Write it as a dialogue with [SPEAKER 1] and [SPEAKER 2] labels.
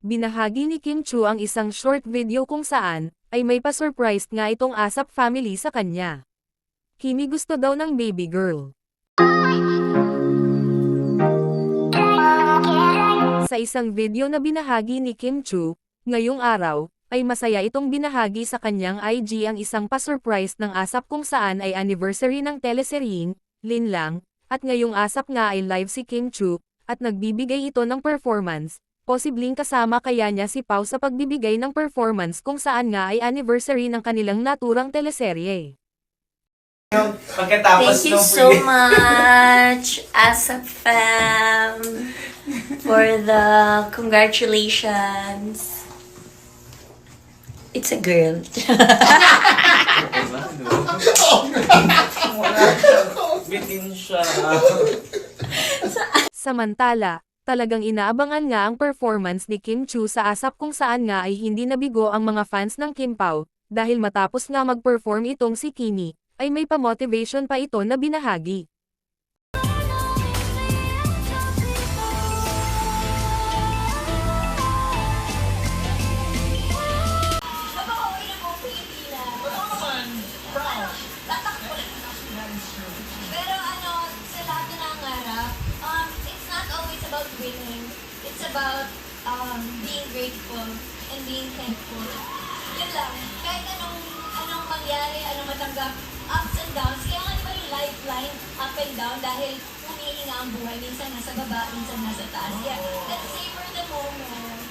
[SPEAKER 1] binahagi ni Kim Chu ang isang short video kung saan, ay may pa-surprise nga itong ASAP family sa kanya. Kimi gusto daw ng baby girl. Sa isang video na binahagi ni Kim Chu, ngayong araw, ay masaya itong binahagi sa kanyang IG ang isang pa-surprise ng ASAP kung saan ay anniversary ng teleseryeng, Linlang, at ngayong ASAP nga ay live si Kim Chu, at nagbibigay ito ng performance. Posibleng kasama kaya niya si Pao sa pagbibigay ng performance kung saan nga ay anniversary ng kanilang naturang teleserye.
[SPEAKER 2] Thank you so much, ASAP fam, for the congratulations. It's a girl.
[SPEAKER 3] Bitin siya.
[SPEAKER 1] Samantala, talagang inaabangan nga ang performance ni Kim Chu sa ASAP kung saan nga ay hindi nabigo ang mga fans ng Kim Pao, dahil matapos nga mag-perform itong si Kimi, ay may pa-motivation pa ito na binahagi.
[SPEAKER 4] Pero sa lahat na nangarap, it's not always about winning. It's about being grateful and being thankful. Yun lang. Kahit anong mangyari, anong matanggap, ups and downs. Kaya nga diba yung lifeline, up and down, dahil humihinga ang buhay. Minsan nasa baba, minsan nasa taas. Yeah, let's savor the moment.